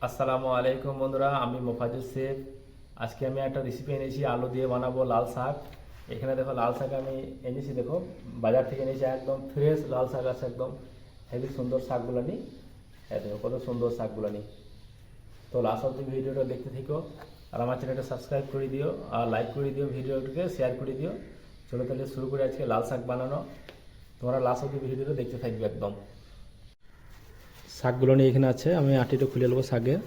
আসসালামু আলাইকুম বন্ধুরা, আমি মোফাজ্জল শেখ। আজকে আমি একটা রেসিপি এনেছি, আলু দিয়ে বানাবো লাল শাক। এখানে দেখো লাল শাক আমি এনেছি, দেখো বাজার থেকে এনেছি, একদম ফ্রেশ লাল শাক আছে, একদম হেভি সুন্দর শাকগুলো নিই। হ্যাঁ দেখো কত সুন্দর শাকগুলো নিই। তো লাস্ট অব্দি ভিডিওটা দেখতে থেকো, আর আমার চ্যানেলটা সাবস্ক্রাইব করে দিও, আর লাইক করে দিও, ভিডিওটাকে শেয়ার করে দিও। চলো তাহলে শুরু করে আজকে লাল শাক বানানো। তোমরা লাস্ট অব্দি ভিডিওটা দেখতে থাকবে একদম। শাকগুলো নিয়ে এখানে আছে, আমি আটিটা খুলে নেবো শাকের।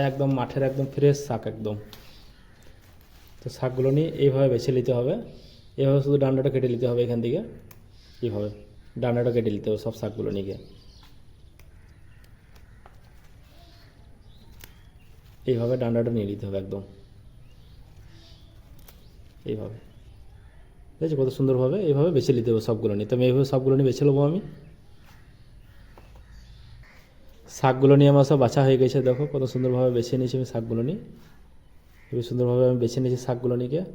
একদম মাঠের একদম ফ্রেশ শাক একদম। তো শাকগুলো নিয়ে এইভাবে বেছে নিতে হবে। এইভাবে শুধু ডান্ডাটা কেটে নিতে হবে এখান থেকে। এইভাবে ডান্ডাটা কেটে নিতে হবে সব শাকগুলো নিয়ে গিয়ে। এইভাবে ডান্ডাটা নিয়ে নিতে হবে একদম এইভাবে। ঠিক আছে, কত সুন্দরভাবে এইভাবে বেছে নিতে হবে সবগুলো নিয়ে। তো আমি এইভাবে সবগুলো নিয়ে বেছে নেবো আমি। শাকগুলো নিয়ে আমার সব বাছা হয়ে গেছে, দেখো কত সুন্দরভাবে বেছে নিয়েছি আমি শাকগুলো নিয়ে। খুবই সুন্দরভাবে আমি বেছে নিয়েছি শাকগুলো নিয়ে গিয়ে।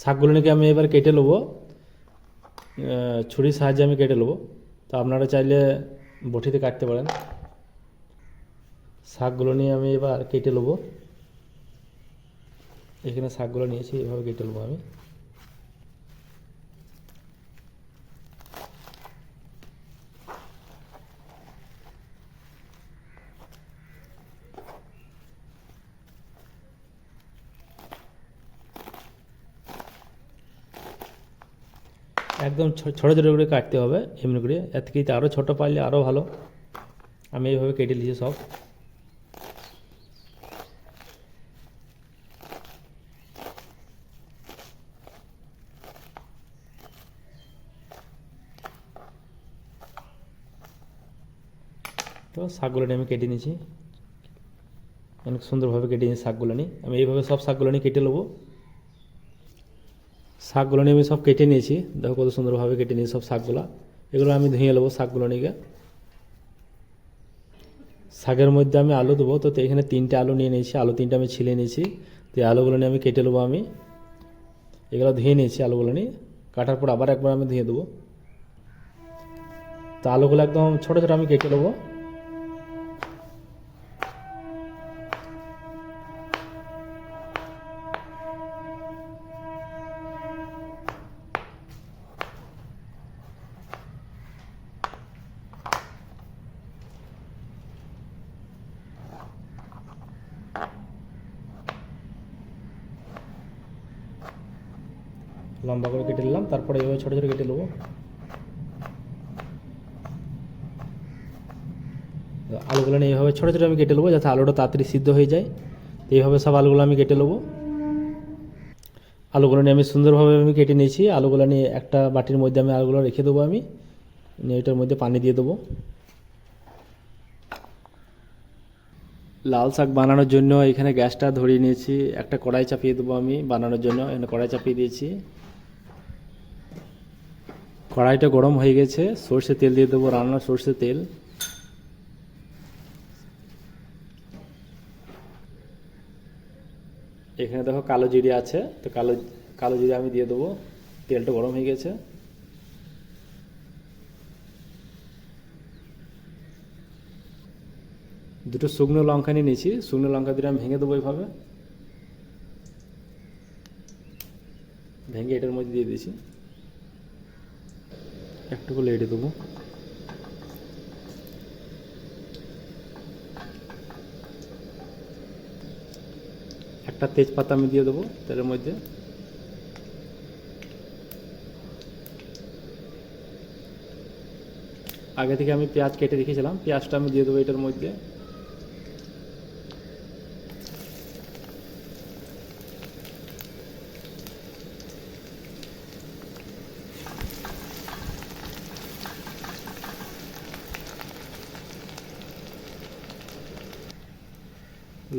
শাকগুলো নিয়ে আমি এবার কেটে নেবো, ছুরির সাহায্যে আমি কেটে নেবো। তো আপনারা চাইলে বটিতে কাটতে পারেন। শাকগুলো নিয়ে আমি এবার কেটে নেবো। এখানে শাকগুলো নিয়েছি, এভাবে কেটে নেবো আমি। একদম ছোটো ছোটো করে কাটতে হবে এমনি করে, এর থেকে আরও ছোটো পারলে আরও ভালো। আমি এইভাবে কেটে নিয়েছি সব। তো শাকগুলো নিয়ে আমি কেটে নিয়েছি, অনেক সুন্দরভাবে কেটে নিয়েছি শাকগুলো নিয়ে। আমি এইভাবে সব শাকগুলো নিয়ে কেটে নেবো। শাকগুলো নিয়ে আমি সব কেটে নিয়েছি, দেখো কত সুন্দরভাবে কেটে নিয়েছি সব শাকগুলো। এগুলো আমি ধুয়ে নেবো শাকগুলো নিয়ে। শাকের মধ্যে আমি আলু দেবো, তো এখানে 3টে আলু নিয়ে নিয়েছি, আলু 3টে আমি ছিলে নিয়েছি। তো এই আলুগুলো নিয়ে আমি কেটে নেবো আমি। এগুলো ধুয়ে নিয়েছি আলুগুলো নিয়ে, কাটার পর আবার একবার আমি ধুয়ে দেবো। তো আলুগুলো একদম ছোটো ছোটো আমি কেটে নেবো। লম্বা করে কেটে নিলাম, তারপরে এইভাবে ছোটো ছোটো কেটে নেবো। আলুগুলো নিয়ে এইভাবে ছোটো ছোটো আমি কেটে নেবো, যাতে আলুটা তাড়াতাড়ি সিদ্ধ হয়ে যায়। তো এইভাবে সব আলুগুলো আমি কেটে নেবো। আলুগুলো নিয়ে আমি সুন্দরভাবে আমি কেটে নিয়েছি। আলুগুলো নিয়ে একটা বাটির মধ্যে আমি আলুগুলো রেখে দেবো আমি, নিয়ে এটার মধ্যে পানি দিয়ে দেবো। লাল শাক বানানোর জন্য এখানে গ্যাসটা ধরিয়ে নিয়েছি, একটা কড়াই চাপিয়ে দেবো আমি বানানোর জন্য। এখানে কড়াই চাপিয়ে দিয়েছি, কড়াইটা গরম হয়ে গেছে। সর্ষে তেল দিয়ে দেবো, রান্নার সর্ষে তেল। এখানে দেখো কালো জিরে আছে, তো কালো কালো জিরে আমি দিয়ে দেবো। তেলটা গরম হয়ে গেছে। দুটো শুকনো লঙ্কা নিয়ে নিয়েছি, শুকনো লঙ্কা দিয়ে আমি ভেঙে দেবো এইভাবে। ভেঙে এটার মধ্যে দিয়ে দিয়েছি, একটুকু লেটে দেবো। একটা তেজপাতা আমি দিয়ে দেবো তেলের মধ্যে। আগে থেকে আমি পেঁয়াজ কেটে রেখেছিলাম, পেঁয়াজটা আমি দিয়ে দেবো এটার মধ্যে।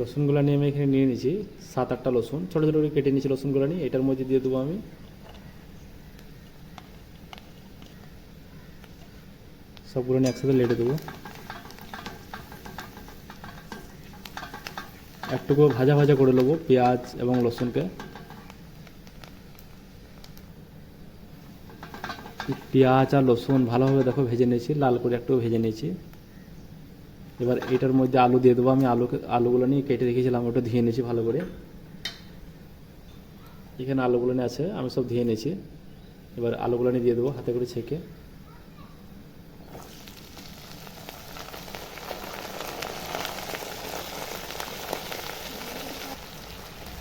রসুনগুলো নিয়ে আমি এখানে নিয়ে নিয়েছি 7-8টা রসুন, ছোটো ছোটো করে কেটে নিয়েছি রসুনগুলো নিয়ে, এটার মধ্যে দিয়ে দেবো আমি। সবগুলো নিয়ে একসাথে লেটে দেবো। একটুকু ভাজা ভাজা করে নেবো পেঁয়াজ এবং রসুনকে। পেঁয়াজ আর রসুন ভালোভাবে দেখো ভেজে নিয়েছি, লাল করে একটু ভেজে নিয়েছি। এবার এটার মধ্যে আলু দিয়ে দেবো। আমি আলুগুলো নিয়ে কেটে রেখেছিলাম, ওটা ধুয়ে নিয়েছি ভালো করে। এখানে আলুগুলো নিয়ে আছে, আমি সব ধুয়ে নিয়েছি। এবার আলুগুলো নিয়ে দিয়ে দেবো হাতে করে ছেঁকে।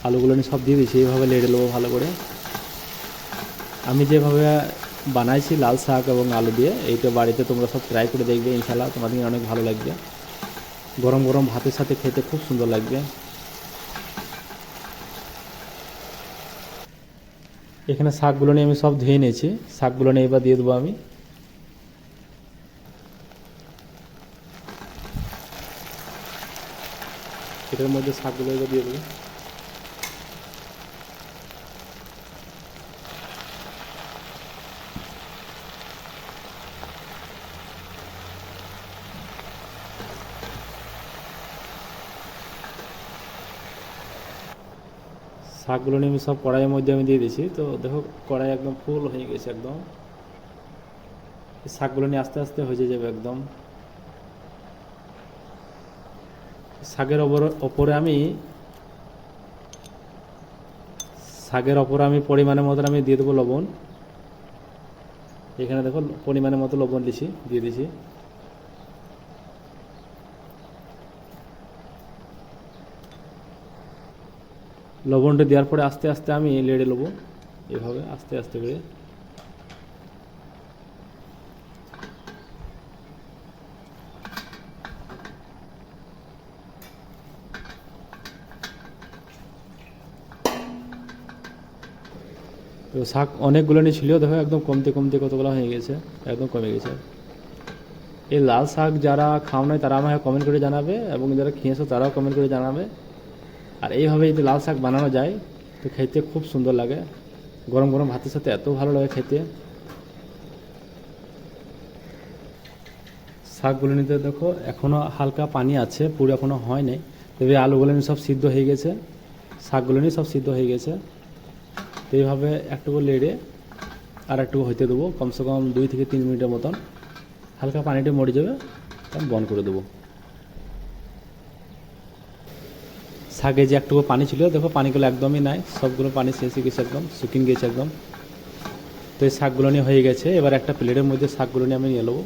আলুগুলো নিয়ে সব দিয়ে দিয়েছি, এইভাবে লেড়ে নেবো ভালো করে। আমি যেভাবে বানাইছি লাল শাক এবং আলু দিয়ে, এইটা বাড়িতে তোমরা সব ট্রাই করে দেখবে, ইনশাআল্লাহ তোমাদের অনেক ভালো লাগবে। গরম গরম ভাতের সাথে খেতে খুব সুন্দর লাগবে। এখানে শাকগুলো নিয়ে আমি সব ধুয়ে নিয়েছি, শাকগুলো নিয়ে এবার দিয়ে দেবো আমি। এটার মধ্যে শাকগুলো এবার দিয়ে দেবো। শাকগুলো নিয়ে আমি সব কড়াইয়ের মধ্যে আমি দিয়ে দিয়েছি। তো দেখো কড়াই একদম ফুল হয়ে গেছে একদম। শাকগুলো নিয়ে আস্তে আস্তে হয়ে যাবে একদম। শাকের ওপরে আমি পরিমাণের মতন আমি দিয়ে দেবো লবণ। এখানে দেখো পরিমাণের মতো লবণ দিয়ে দিছি। লবণটা দেওয়ার পরে আস্তে আস্তে আমি লেড়ে নেবো, এভাবে আস্তে আস্তে করে। তো শাক অনেকগুলো নিয়ে ছিল, দেখো একদম কমতে কমতে কতগুলো হয়ে গেছে, একদম কমে গেছে। এই লাল শাক যারা খাও নাই তারা আমাকে কমেন্ট করে জানাবে, এবং যারা খেয়েছো তারাও কমেন্ট করে জানাবে। আর এইভাবে যদি লাল শাক বানানো যায় তো খেতে খুব সুন্দর লাগে, গরম গরম ভাতের সাথে এত ভালো লাগে খেতে। শাকগুলো নিতে দেখো এখনও হালকা পানি আছে, পুরো এখনও হয় নাই। তবে আলুগুলো নিয়ে সব সিদ্ধ হয়ে গেছে, শাকগুলো নিয়ে সব সিদ্ধ হয়ে গেছে। তো এইভাবে একটুকু লেড়ে আর একটুকু হইতে দেবো, কমসে কম 2 থেকে 3 মিনিটের মতন। হালকা পানিটা মরে যাবে, তখন বন্ধ করে দেবো। শাকে যে একটুকু পানি ছিল, দেখো পানিগুলো একদমই নাই, সবগুলো পানি শেষ হয়ে গেছে, একদম শুকিয়ে গেছে একদম। তো এই শাকগুলো নিয়ে হয়ে গেছে। এবার একটা প্লেটের মধ্যে শাকগুলো নিয়ে আমি নিয়ে নেবো।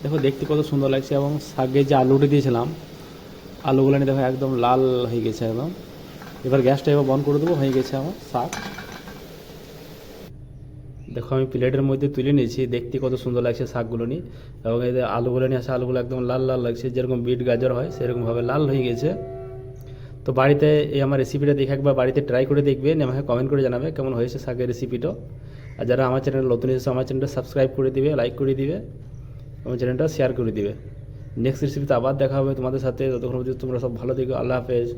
দেখো দেখতে কত সুন্দর লাগছে, এবং শাকে যে আলুটা দিয়েছিলাম, আলুগুলো নিয়ে দেখো একদম লাল হয়ে গেছে একদম। এবার গ্যাসটা এবার বন্ধ করে দেবো, হয়ে গেছে আমার শাক। দেখো আমি প্লেটের মধ্যে তুলে নিয়েছি, দেখতে কত সুন্দর লাগছে শাকগুলো নিয়ে। এবং এই যে আলুগুলো নিয়ে আসে, আলুগুলো একদম লাল লাল লাগছে, যেরকম বিট গাজর হয় সেরকমভাবে লাল হয়ে গেছে। তো বাড়িতে এই আমার রেসিপিটা দেখে একবার বাড়িতে ট্রাই করে দেখবেন, আমাকে কমেন্ট করে জানাবে কেমন হয়েছে শাকের রেসিপিটা। আর যারা আমার চ্যানেল নতুন এসেছে, আমার চ্যানেলটা সাবস্ক্রাইব করে দিবে, লাইক করে দিবে, আমার চ্যানেলটা শেয়ার করে দিবে। নেক্সট রেসিপিতে আবার দেখা হবে তোমাদের সাথে। ততক্ষণ পর্যন্ত তোমরা সব ভালো থেকো। আল্লাহ হাফেজ।